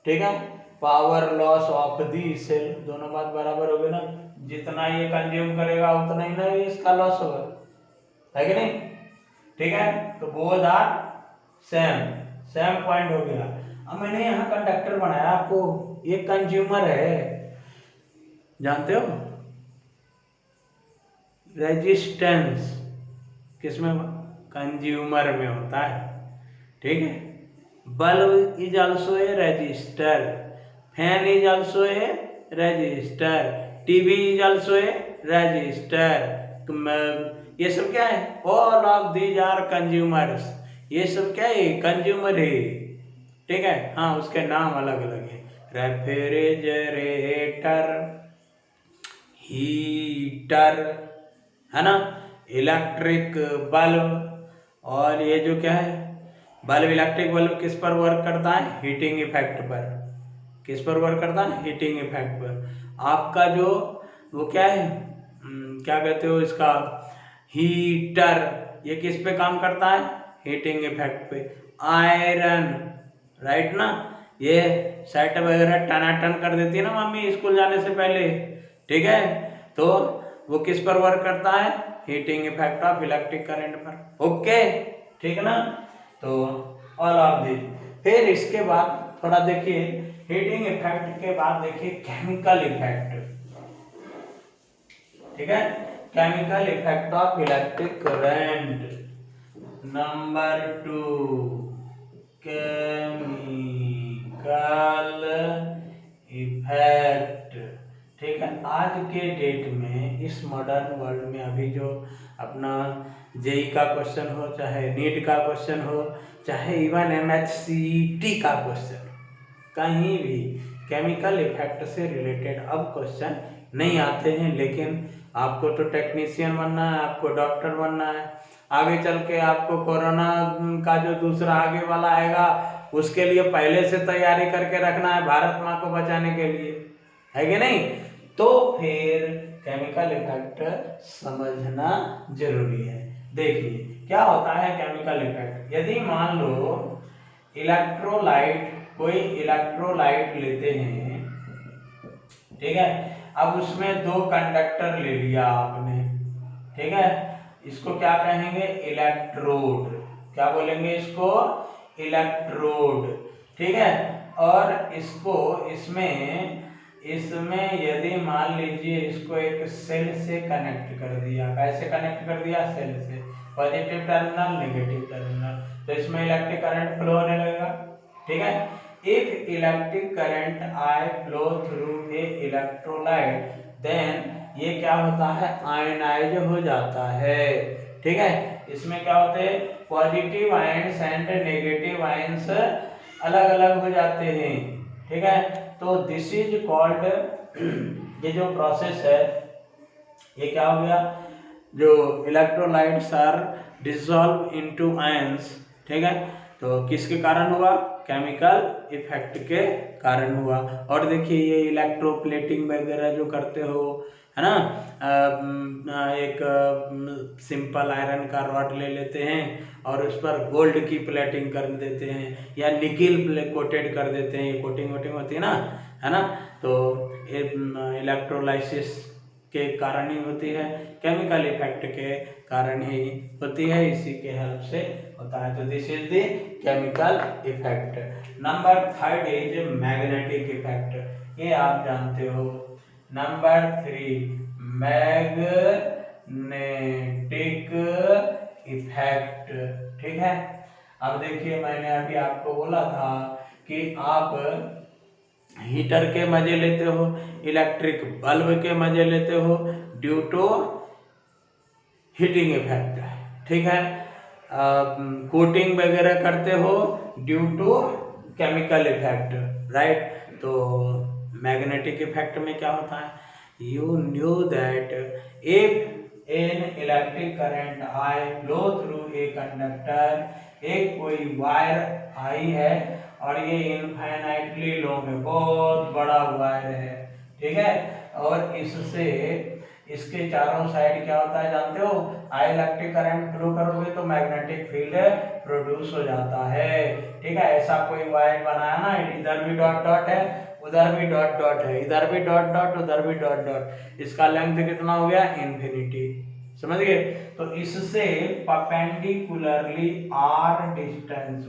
ठीक है, power loss of the cell, दोनों बात बराबर हो गए ना, जितना ये कंज्यूम करेगा उतना ही ना इसका लॉस होगा। है कि नहीं? ठीक है, तो बोथ आर सेम पॉइंट हो गया। अब मैंने यहाँ कंडक्टर बनाया आपको, ये कंज्यूमर है, जानते हो रेजिस्टेंस किसमें, कंज्यूमर में होता है, ठीक है। Bulb is also a resistor, fan is also a resistor, TV is also a resistor. ये सब क्या है, all of these are consumers, ये सब क्या है, कंज्यूमर है, ठीक है। हाँ, उसके नाम अलग अलग है, रेफ्रिजरेटर, हीटर, है ना, इलेक्ट्रिक बल्ब, और ये जो क्या है बल्ब, इलेक्ट्रिक बल्ब किस पर वर्क करता है, हीटिंग इफेक्ट पर। किस पर वर्क करता है, हीटिंग इफेक्ट पर। आपका जो वो क्या है, क्या कहते हो इसका, हीटर, ये किस पे काम करता है, हीटिंग इफेक्ट पे। आयरन, राइट ना, ये सेट वगैरह टनाटन कर देती है ना मम्मी स्कूल जाने से पहले, ठीक है, तो वो किस पर वर्क करता है, heating effect of electric current पर। ओके, ठीक है ना, तो ऑल ऑफ दिस। फिर इसके बाद थोड़ा देखिए, हीटिंग इफेक्ट के बाद देखिए केमिकल इफेक्ट, ठीक है, chemical effect of electric current. Number 2, chemical effect, ठीक है। आज के डेट में इस मॉडर्न वर्ल्ड में अभी जो अपना जेई का क्वेश्चन हो, चाहे नीट का क्वेश्चन हो, चाहे इवन MHCET का क्वेश्चन, कहीं भी केमिकल इफेक्ट से रिलेटेड अब क्वेश्चन नहीं आते हैं। लेकिन आपको तो टेक्नीशियन बनना है, आपको डॉक्टर बनना है, आगे चल के आपको कोरोना का जो दूसरा आगे वाला आएगा उसके लिए पहले से तैयारी करके रखना है, भारत माँ को बचाने के लिए, है कि नहीं? तो फिर केमिकल इफेक्ट समझना जरूरी है। देखिए क्या होता है केमिकल इफेक्ट। यदि मान लो इलेक्ट्रोलाइट, कोई इलेक्ट्रोलाइट लेते हैं, ठीक है, अब उसमें 2 कंडक्टर ले लिया आपने, ठीक है, इसको क्या कहेंगे, इलेक्ट्रोड, क्या बोलेंगे इसको, इलेक्ट्रोड, ठीक है। और इसको इसमें यदि मान लीजिए इसको एक सेल से कनेक्ट कर दिया, कैसे कनेक्ट कर दिया, सेल से, पॉजिटिव टर्मिनल नेगेटिव टर्मिनल, तो इसमें इलेक्ट्रिक करंट फ्लो होने लगेगा, ठीक है। If electric current I flow through a electrolyte, then ये क्या होता है, आयनाइज हो जाता है, ठीक है। इसमें क्या होते हैं, positive ions and negative ions अलग अलग हो जाते हैं, ठीक है। तो दिस इज कॉल्ड, ये जो प्रोसेस है ये क्या हो गया, जो electrolytes are dissolve into ions, ठीक है, तो किसके कारण हुआ, केमिकल इफेक्ट के कारण हुआ। और देखिए ये इलेक्ट्रोप्लेटिंग वगैरह जो करते हो, है ना, एक सिंपल आयरन का रॉड ले लेते हैं और उस पर गोल्ड की प्लेटिंग कर देते हैं या निकिल कोटेड कर देते हैं, ये कोटिंग वोटिंग होती है ना, तो इलेक्ट्रोलाइसिस के कारण ही होती है, केमिकल इफेक्ट के कारण ही होती है, इसी के हेल्प से होता है। तो this is the chemical effect. Number 3 is magnetic effect, ये आप जानते हो। नंबर 3 मैग्नेटिक इफेक्ट, ठीक है। अब देखिए मैंने अभी आपको बोला था कि आप हीटर के मजे लेते हो, इलेक्ट्रिक बल्ब के मजे लेते हो ड्यू टू हीटिंग इफेक्ट, ठीक है। कोटिंग वगैरह करते हो due to chemical effect, right. तो मैग्नेटिक इफेक्ट में क्या होता है, you knew that if an electric current I flow through a conductor, एक कोई वायर आई है और ये इनफाइनाइटली लॉन्ग है, बहुत बड़ा वायर है, ठीक है, और इससे इसके चारों साइड क्या होता है जानते हो, आई इलेक्ट्रिक करंट फ्लो करोगे तो मैग्नेटिक फील्ड प्रोड्यूस हो जाता है, ठीक है। ऐसा कोई वायर बनाया ना, इधर भी डॉट डॉट है, उधर भी डॉट डॉट है, इधर भी डॉट डॉट, उधर भी डॉट डॉट, इसका लेंथ कितना हो गया, इन्फिनिटी, समझ गए। तो इससे परपेंडिकुलरली आर डिस्टेंस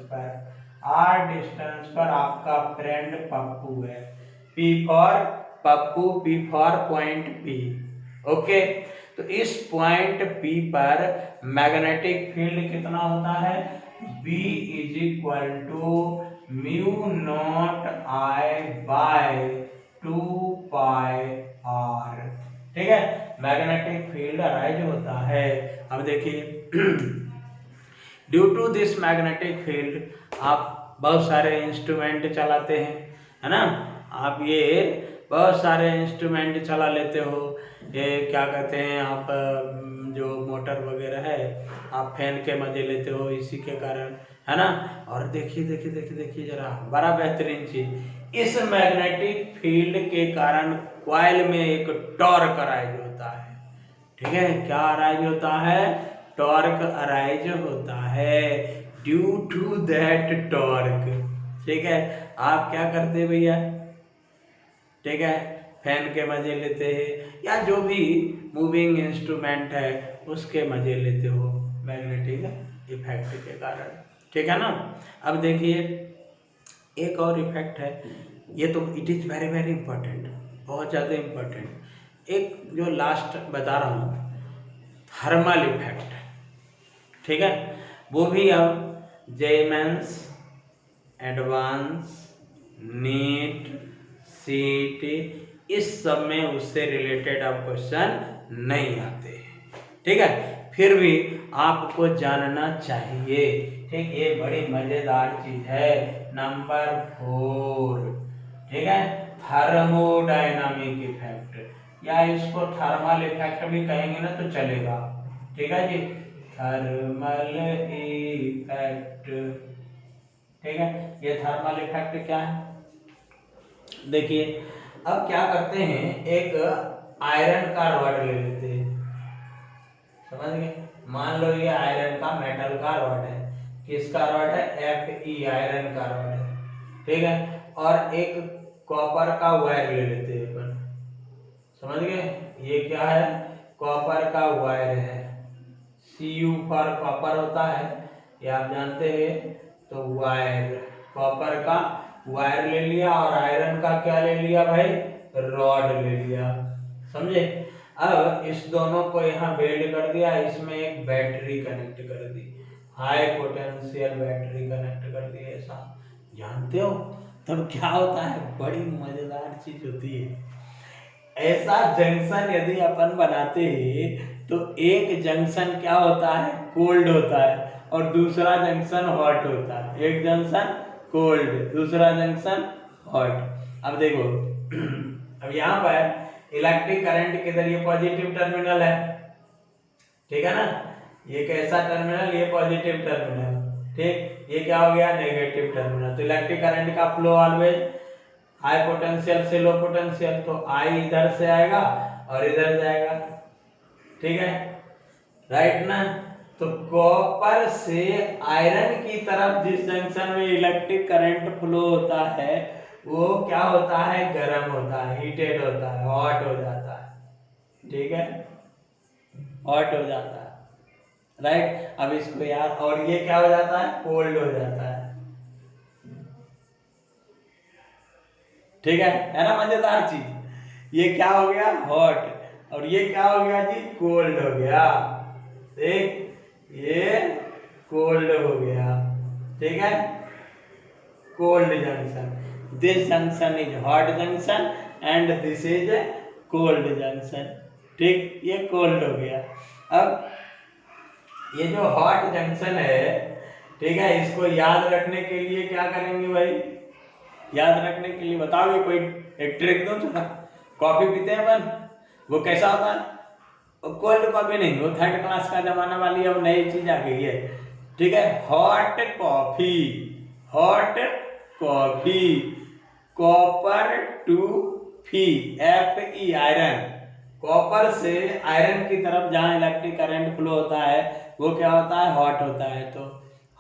पर आपका फ्रेंड पप्पू है। P for Pappu, P for point P। Okay, तो इस पॉइंट P पर मैग्नेटिक फील्ड कितना होता है? B is equal to mu not I by 2 pi R। ठीक है, मैग्नेटिक फील्ड अराइज होता है। अब देखिए due to this magnetic field आप बहुत सारे इंस्ट्रूमेंट चलाते हैं, है ना। आप ये बहुत सारे इंस्ट्रूमेंट चला लेते हो, ये क्या कहते हैं आप, जो मोटर वगैरह है, आप फैन के मजे लेते हो इसी के कारण, है ना। और देखिए देखिए देखिए देखिए जरा, बड़ा बेहतरीन चीज, इस मैग्नेटिक फील्ड के कारण कॉइल में एक टॉर्क अराइज होता है। ठीक है, क्या अराइज होता है? टॉर्क अराइज होता है। ड्यू टू दैट टॉर्क, ठीक है, आप क्या करते हैं भैया? ठीक है, फैन के मजे लेते हैं या जो भी मूविंग इंस्ट्रूमेंट है उसके मजे लेते हो मैग्नेटिक इफेक्ट के कारण। ठीक है ना। अब देखिए एक और इफेक्ट है, ये तो it is very very important, बहुत ज़्यादा इम्पोर्टेंट। एक जो लास्ट बता रहा हूँ, थर्मल इफेक्ट। ठीक है, वो भी अब जेमेंस, एडवांस, नीट, सीट, इस सब में उससे रिलेटेड अब क्वेश्चन नहीं आते। ठीक है, फिर भी आपको जानना चाहिए। ठीक, ये बड़ी मजेदार चीज है। नंबर 4, ठीक है, थर्मोडायनामिक इफेक्ट, या इसको थर्मल इफेक्ट भी कहेंगे ना तो चलेगा। ठीक है जी, थर्मल इफेक्ट। ठीक है, ये थर्मल इफेक्ट क्या है? देखिए अब क्या करते हैं, एक आयरन का रॉड ले लेते हैं, समझ गए। मान लो ये आयरन का, मेटल का रॉड है, किसका रॉड है? Fe, आयरन का रॉड है। ठीक है, और एक कॉपर का वायर ले लेते हैं अपन, समझ गए। ये क्या है? कॉपर का वायर है, Cu फॉर कॉपर होता है, ये आप जानते हैं। तो वायर, कॉपर का वायर ले लिया, और आयरन का क्या ले लिया भाई? रॉड ले लिया, समझे। अब इस दोनों को यहाँ वेल्ड कर दिया, इसमें एक बैटरी कनेक्ट कर दी, हाई पोटेंशियल बैटरी कनेक्ट कर दी, ऐसा जानते हो। तब क्या होता है? बड़ी मजेदार चीज होती है। ऐसा जंक्शन यदि अपन बनाते हैं तो एक जंक्शन क्या होता है? कोल्ड होता है, और दूसरा जंक्शन हॉट होता है। एक जंक्शन कोल्ड, दूसरा जंक्शन हॉट। अब देखो अब यहाँ पर इलेक्ट्रिक करंट किधर? ये पॉजिटिव टर्मिनल है, ठीक है ना। ये कैसा टर्मिनल? ये पॉजिटिव टर्मिनल। ठीक, ये क्या हो गया? Negative terminal. तो इलेक्ट्रिक करंट का फ्लो ऑलवेज हाई पोटेंशियल से लो पोटेंशियल, तो आई इधर से आएगा और इधर जाएगा। ठीक है, राइट ना। तो कॉपर से आयरन की तरफ जिस जंक्शन में इलेक्ट्रिक करंट फ्लो होता है वो क्या होता है? गर्म होता है, हीटेड होता है, हॉट हो जाता है। ठीक है, हॉट हो जाता है, राइट। अब इसको याद, और ये क्या हो जाता है? कोल्ड हो जाता है। ठीक है ना, मजेदार चीज। ये क्या हो गया? हॉट, और ये क्या हो गया जी? कोल्ड हो गया। देख, ये कोल्ड हो गया, ठीक है, cold junction. This junction is hot junction and this is cold junction. ठीक, ये कोल्ड हो गया। अब ये जो हॉट जंक्शन है, ठीक है, इसको याद रखने के लिए क्या करेंगे भाई? याद रखने के लिए बताओगे कोई एक ट्रिक दो थोड़ा। कॉफी पीते हैं अपन, वो कैसा होता है? कोल्ड कॉफी नहीं, वो थर्ड क्लास का जमाना वाली अब नई चीज आ गई है। ठीक है, hot coffee, hot coffee, copper to fee, Fe, iron. Copper से आयरन की तरफ जहां इलेक्ट्रिक करंट फ्लो होता है वो क्या होता है? हॉट होता है। तो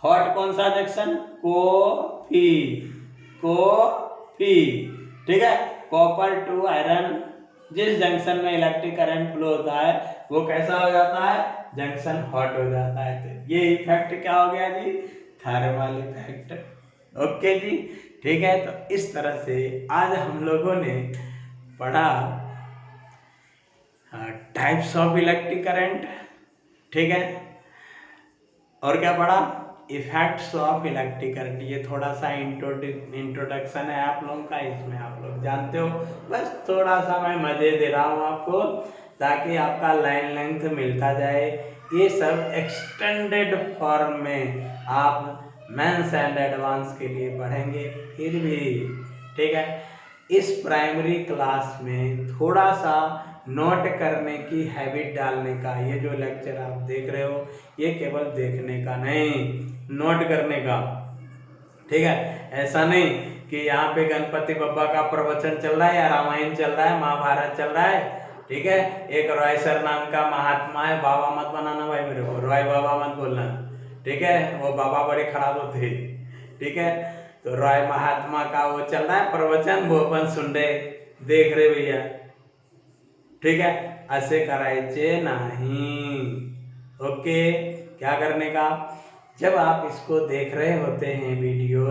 हॉट कौन सा जंक्शन? Coffee, coffee. ठीक है, कॉपर टू आयरन जिस जंक्शन में इलेक्ट्रिक करंट फ्लो होता है वो कैसा हो जाता है, जंक्शन हॉट हो जाता है। तो ये इफेक्ट क्या हो गया जी, थर्मल इफेक्ट। ओके जी, ठीक है। तो इस तरह से आज हम लोगों ने पढ़ा टाइप्स ऑफ इलेक्ट्रिक करंट, ठीक है, और क्या पढ़ा, इफेक्ट्स ऑफ इलेक्ट्रिक करंट। ये थोड़ा सा इंट्रोडक्शन है आप लोगों का, इसमें आप लोग जानते हो, बस थोड़ा सा मैं मजे दे रहा हूँ आपको ताकि आपका लाइन लेंथ मिलता जाए। ये सब एक्सटेंडेड फॉर्म में आप मेंस एंड एडवांस के लिए पढ़ेंगे फिर भी, ठीक है। इस प्राइमरी क्लास में थोड़ा सा नोट करने की हैबिट डालने का, ये जो लेक्चर आप देख रहे हो ये केवल देखने का नहीं, नोट करने का, ठीक है। ऐसा नहीं कि यहाँ पे गणपति बप्पा का प्रवचन चल रहा है या रामायण चल रहा है, महाभारत चल रहा है, ठीक है। एक रॉय सर नाम का महात्मा है, बाबा मत बनाना भाई मेरे को, रॉय बाबा मत बोलना, ठीक है, वो बाबा बड़े खराब होते, ठीक है। तो रॉय महात्मा का वो चल रहा है प्रवचन, वो अपन सुन रहे देख रहे भैया, ठीक है। ऐसे करायचे नहीं, ओके। क्या करने का, जब आप इसको देख रहे होते हैं वीडियो,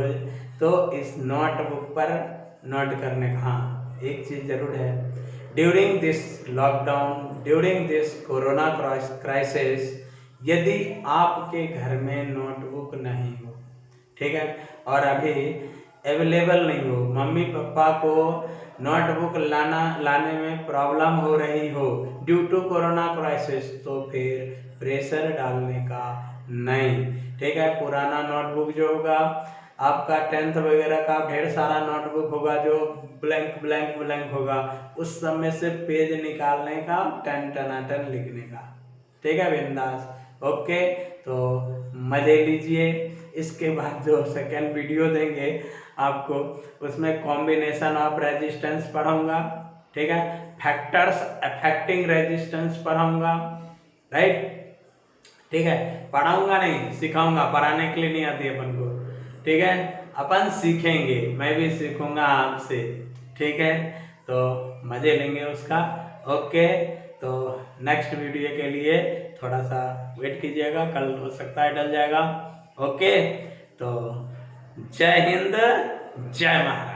तो इस नोटबुक पर नोट करने का। हाँ, एक चीज जरूर है, during this lockdown, during this corona crisis, यदि आपके घर में नोटबुक नहीं हो, ठीक है, और अभी अवेलेबल नहीं हो, मम्मी पापा को नोटबुक लाने में प्रॉब्लम हो रही हो ड्यू टू कोरोना क्राइसिस, तो फिर प्रेशर डालने का नहीं, ठीक है। पुराना नोटबुक जो होगा आपका 10th वगैरह का, ढेर सारा नोटबुक होगा जो ब्लैंक ब्लैंक ब्लैंक होगा, उस समय से पेज निकालने का, टन टनाटन लिखने का, ठीक है, बिंदास, ओके। तो मजे लीजिए। इसके बाद जो सेकेंड वीडियो देंगे आपको, उसमें कॉम्बिनेशन ऑफ रेजिस्टेंस पढ़ाऊंगा, ठीक है, फैक्टर्स अफेक्टिंग रेजिस्टेंस पढ़ाऊंगा, राइट, ठीक है। पढ़ाऊंगा नहीं, सिखाऊंगा, पढ़ाने के लिए नहीं आती अपन को, ठीक है, अपन सीखेंगे, मैं भी सीखूंगा आपसे, ठीक है। तो मजे लेंगे उसका, ओके। तो नेक्स्ट वीडियो के लिए थोड़ा सा वेट कीजिएगा, कल हो सकता है डल जाएगा, ओके। तो जय हिंद, जय महाराष्ट्र।